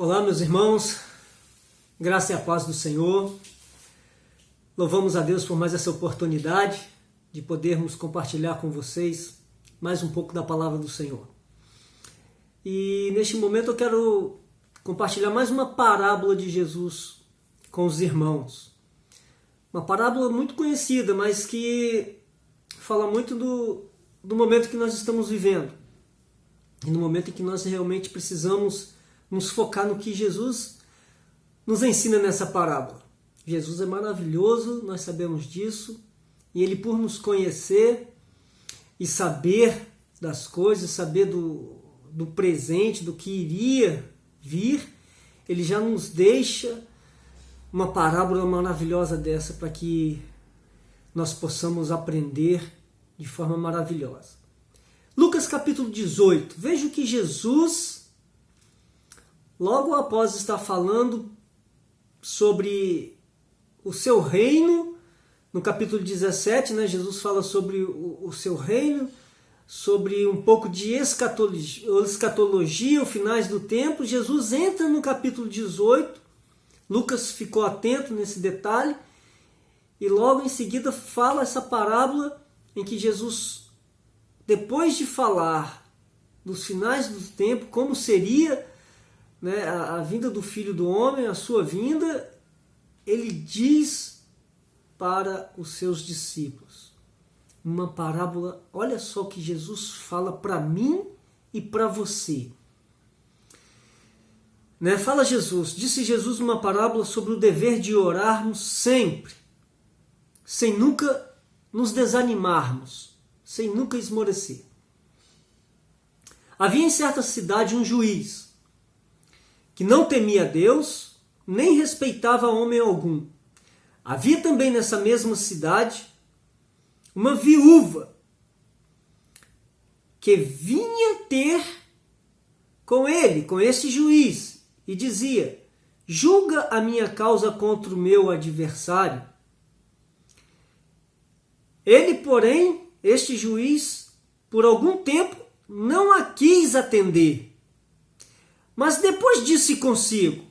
Olá, meus irmãos, graça e a paz do Senhor. Louvamos a Deus por mais essa oportunidade de podermos compartilhar com vocês mais um pouco da palavra do Senhor. E neste momento eu quero compartilhar mais uma parábola de Jesus com os irmãos. Uma parábola muito conhecida, mas que fala muito do momento que nós estamos vivendo. E no momento em que nós realmente precisamos nos focar no que Jesus nos ensina nessa parábola. Jesus é maravilhoso, nós sabemos disso, e Ele, por nos conhecer e saber das coisas, saber do presente, do que iria vir, Ele já nos deixa uma parábola maravilhosa dessa para que nós possamos aprender de forma maravilhosa. Lucas capítulo 18, veja que Jesus, logo após estar falando sobre o seu reino, no capítulo 17, Jesus fala sobre o seu reino, sobre um pouco de escatologia, os finais do tempo. Jesus entra no capítulo 18, Lucas ficou atento nesse detalhe, e logo em seguida fala essa parábola em que Jesus, depois de falar dos finais do tempo, como seria a vinda do Filho do Homem, a sua vinda, ele diz para os seus discípulos. Uma parábola, olha só o que Jesus fala para mim e para você. Fala Jesus, disse Jesus uma parábola sobre o dever de orarmos sempre, sem nunca nos desanimarmos, sem nunca esmorecer. Havia em certa cidade um juiz que não temia Deus, nem respeitava homem algum. Havia também nessa mesma cidade uma viúva que vinha ter com ele, com esse juiz, e dizia: julga a minha causa contra o meu adversário. Ele, porém, este juiz, por algum tempo, não a quis atender. Mas depois disse consigo: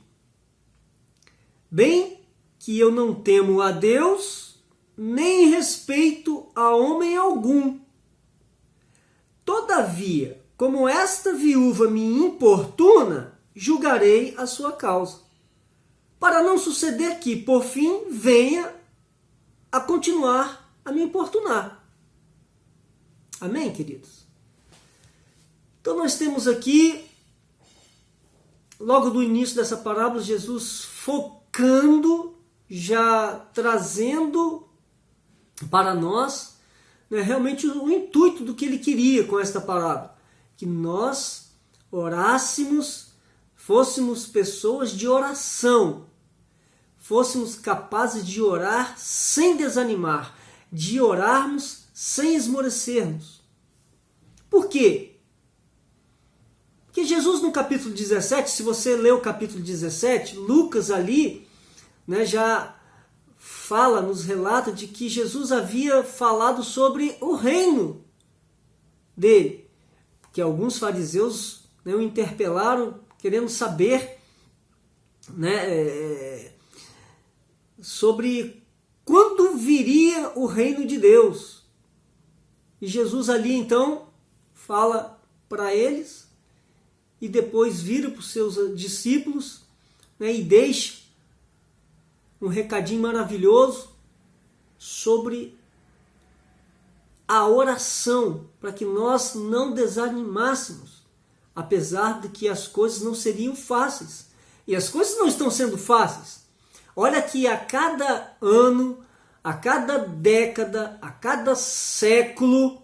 bem que eu não temo a Deus, nem respeito a homem algum. Todavia, como esta viúva me importuna, julgarei a sua causa, para não suceder que, por fim, venha a continuar a me importunar. Amém, queridos? Então nós temos aqui, logo do início dessa parábola, Jesus focando, já trazendo para nós realmente o intuito do que ele queria com esta parábola. Que nós orássemos, fôssemos pessoas de oração, fôssemos capazes de orar sem desanimar, de orarmos sem esmorecermos. Por quê? Porque Jesus no capítulo 17, se você ler o capítulo 17, Lucas ali já fala, nos relata de que Jesus havia falado sobre o reino dele. Que alguns fariseus o interpelaram, querendo saber sobre quando viria o reino de Deus. E Jesus ali então fala para eles e depois vira para os seus discípulos e deixa um recadinho maravilhoso sobre a oração, para que nós não desanimássemos, apesar de que as coisas não seriam fáceis. E as coisas não estão sendo fáceis. Olha que a cada ano, a cada década, a cada século,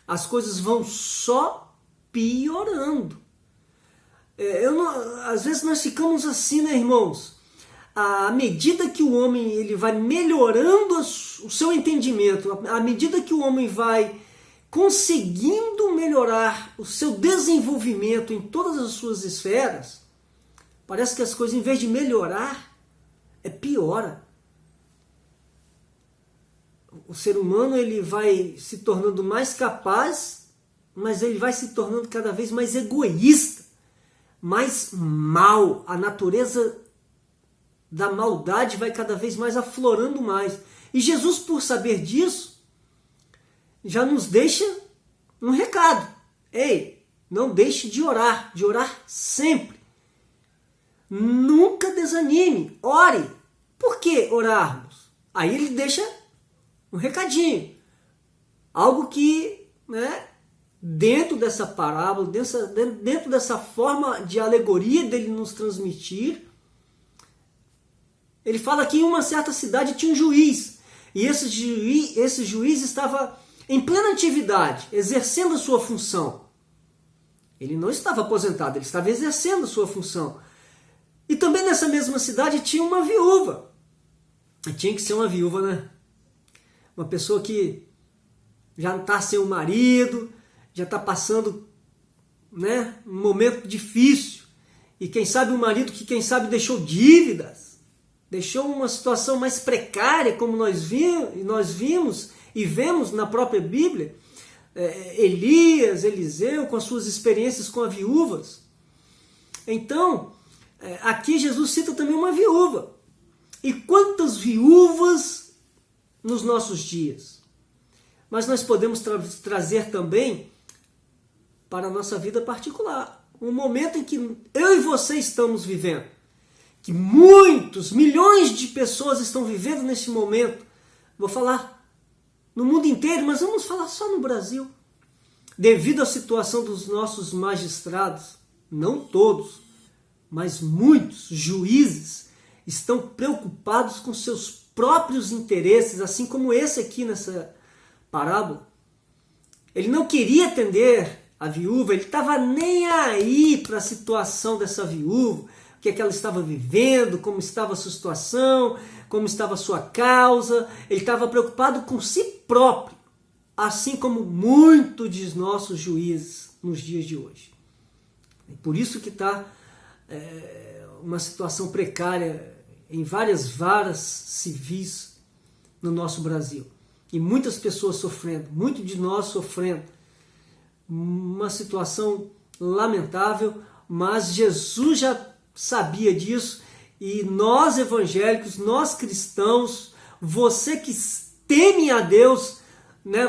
as coisas vão só piorando. Às vezes nós ficamos assim, irmãos? À medida que o homem ele vai melhorando o seu entendimento, à medida que o homem vai conseguindo melhorar o seu desenvolvimento em todas as suas esferas, parece que as coisas, em vez de melhorar, piora. O ser humano ele vai se tornando mais capaz, mas ele vai se tornando cada vez mais egoísta. mais mal, a natureza da maldade vai cada vez mais aflorando mais. E Jesus, por saber disso, já nos deixa um recado. Ei, não deixe de orar sempre. Nunca desanime, ore. Por que orarmos? Aí ele deixa um recadinho. Algo que, dentro dessa parábola, dentro dessa forma de alegoria dele nos transmitir, ele fala que em uma certa cidade tinha um juiz. E esse juiz estava em plena atividade, exercendo a sua função. Ele não estava aposentado, ele estava exercendo a sua função. E também nessa mesma cidade tinha uma viúva. E tinha que ser uma viúva, né? Uma pessoa que já está sem o marido, já está passando, um momento difícil. E quem sabe o marido que deixou dívidas, deixou uma situação mais precária, como nós vimos e vemos na própria Bíblia, Elias, Eliseu, com as suas experiências com as viúvas. Então, aqui Jesus cita também uma viúva. E quantas viúvas nos nossos dias? Mas nós podemos trazer também para a nossa vida particular. Um momento em que eu e você estamos vivendo. Que muitos, milhões de pessoas estão vivendo nesse momento. Vou falar no mundo inteiro, mas vamos falar só no Brasil. Devido à situação dos nossos magistrados, não todos, mas muitos juízes estão preocupados com seus próprios interesses, assim como esse aqui nessa parábola. Ele não queria atender a viúva, ele estava nem aí para a situação dessa viúva, o que é que ela estava vivendo, como estava a sua situação, como estava a sua causa. Ele estava preocupado com si próprio, assim como muitos de nossos juízes nos dias de hoje. É por isso que está uma situação precária em várias varas civis no nosso Brasil. E muitas pessoas sofrendo, muitos de nós sofrendo. Uma situação lamentável, mas Jesus já sabia disso. E nós evangélicos, nós cristãos, você que teme a Deus,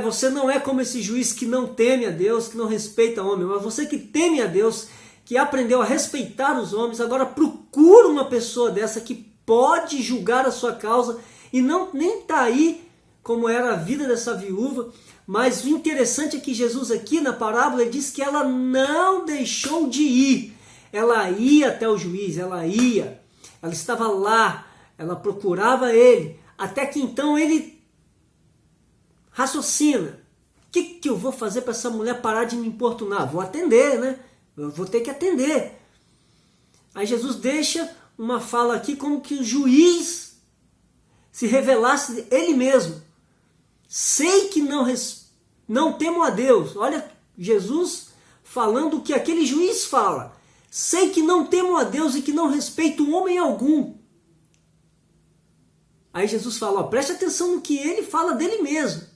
você não é como esse juiz que não teme a Deus, que não respeita o homem, mas você que teme a Deus, que aprendeu a respeitar os homens, agora procura uma pessoa dessa que pode julgar a sua causa e nem está aí como era a vida dessa viúva. Mas o interessante é que Jesus aqui na parábola diz que ela não deixou de ir. Ela ia até o juiz, ela estava lá, ela procurava ele, até que então ele raciocina. O que eu vou fazer para essa mulher parar de me importunar? Vou atender, Eu vou ter que atender. Aí Jesus deixa uma fala aqui como que o juiz se revelasse ele mesmo. Sei que não temo a Deus. Olha, Jesus falando o que aquele juiz fala. Sei que não temo a Deus e que não respeito homem algum. Aí Jesus fala, preste atenção no que ele fala dele mesmo.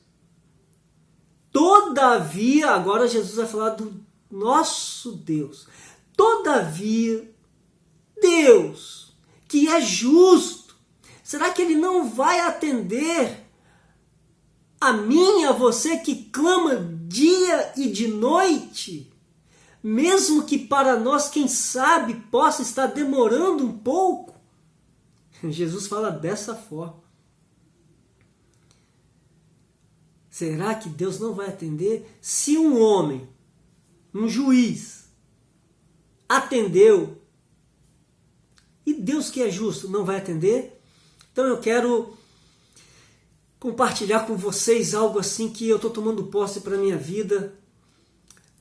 Todavia, agora Jesus vai falar do nosso Deus. Todavia, Deus, que é justo, será que ele não vai atender a mim e a você que clama dia e de noite? Mesmo que para nós, quem sabe, possa estar demorando um pouco. Jesus fala dessa forma. Será que Deus não vai atender? Se um homem, um juiz, atendeu, e Deus que é justo não vai atender? Então eu quero compartilhar com vocês algo assim que eu estou tomando posse para a minha vida,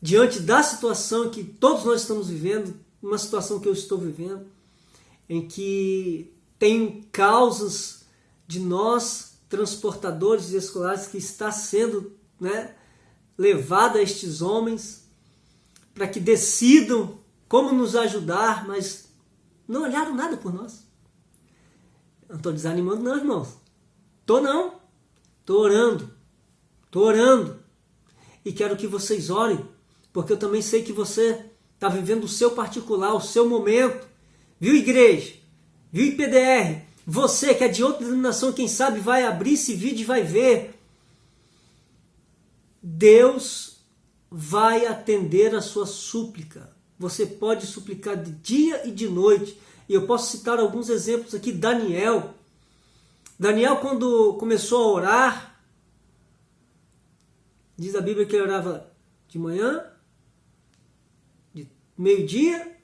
diante da situação que todos nós estamos vivendo, uma situação que eu estou vivendo, em que tem causas de nós, transportadores e escolares, que está sendo levado a estes homens para que decidam como nos ajudar, mas não olharam nada por nós. Não estou desanimando não, irmãos. Não. Estou orando. E quero que vocês orem, porque eu também sei que você está vivendo o seu particular, o seu momento. Viu, igreja? Viu, IPDR? Você que é de outra denominação, quem sabe vai abrir esse vídeo e vai ver. Deus vai atender a sua súplica. Você pode suplicar de dia e de noite. E eu posso citar alguns exemplos aqui. Daniel, quando começou a orar, diz a Bíblia que ele orava de manhã, de meio-dia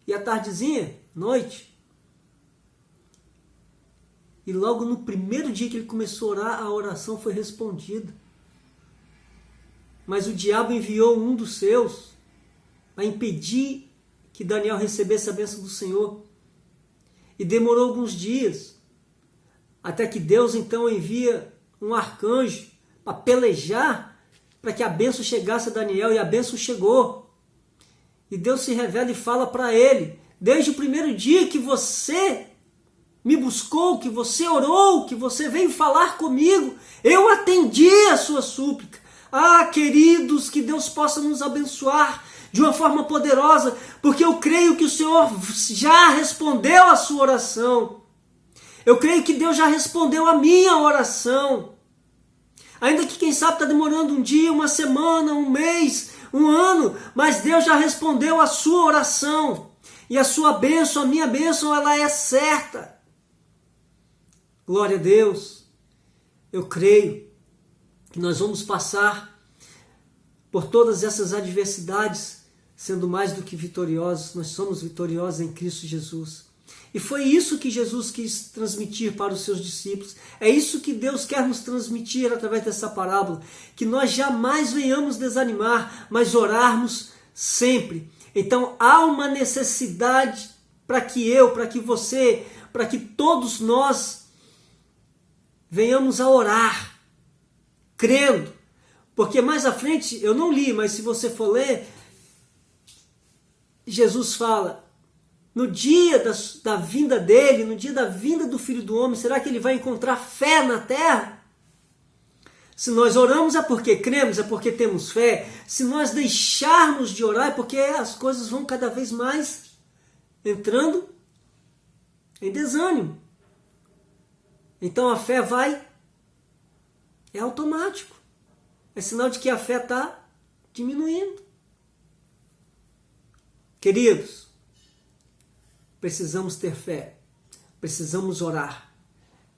e à tardezinha, noite. E logo no primeiro dia que ele começou a orar, a oração foi respondida. Mas o diabo enviou um dos seus a impedir que Daniel recebesse a bênção do Senhor. E demorou alguns dias, até que Deus então envia um arcanjo para pelejar, para que a bênção chegasse a Daniel, e a bênção chegou. E Deus se revela e fala para ele: desde o primeiro dia que você me buscou, que você orou, que você veio falar comigo, eu atendi a sua súplica. Ah, queridos, que Deus possa nos abençoar de uma forma poderosa, porque eu creio que o Senhor já respondeu a sua oração. Eu creio que Deus já respondeu a minha oração. Ainda que quem sabe está demorando um dia, uma semana, um mês, um ano, mas Deus já respondeu a sua oração. E a sua bênção, a minha bênção, ela é certa. Glória a Deus. Eu creio que nós vamos passar por todas essas adversidades sendo mais do que vitoriosos. Nós somos vitoriosos em Cristo Jesus. E foi isso que Jesus quis transmitir para os seus discípulos. É isso que Deus quer nos transmitir através dessa parábola. Que nós jamais venhamos desanimar, mas orarmos sempre. Então há uma necessidade para que eu, para que você, para que todos nós venhamos a orar, crendo. Porque mais à frente, eu não li, mas se você for ler, Jesus fala: no dia da vinda dele, no dia da vinda do Filho do Homem, será que ele vai encontrar fé na terra? Se nós oramos é porque cremos, é porque temos fé. Se nós deixarmos de orar é porque as coisas vão cada vez mais entrando em desânimo. Então a fé é automático. É sinal de que a fé está diminuindo. Queridos, precisamos ter fé, precisamos orar.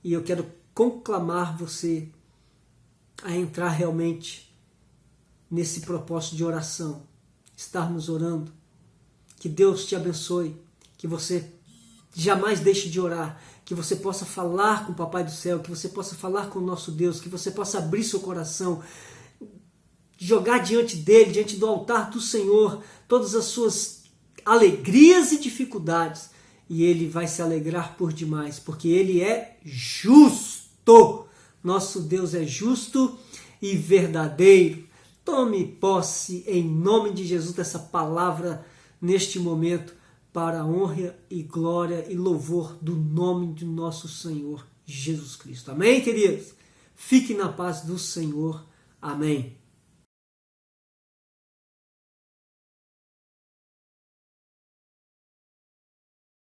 E eu quero conclamar você a entrar realmente nesse propósito de oração, estarmos orando. Que Deus te abençoe, que você jamais deixe de orar, que você possa falar com o Papai do Céu, que você possa falar com o nosso Deus, que você possa abrir seu coração, jogar diante dele, diante do altar do Senhor, todas as suas alegrias e dificuldades, e ele vai se alegrar por demais, porque ele é justo. Nosso Deus é justo e verdadeiro. Tome posse em nome de Jesus dessa palavra neste momento, para a honra e glória e louvor do nome de nosso Senhor Jesus Cristo. Amém, queridos? Fique na paz do Senhor. Amém.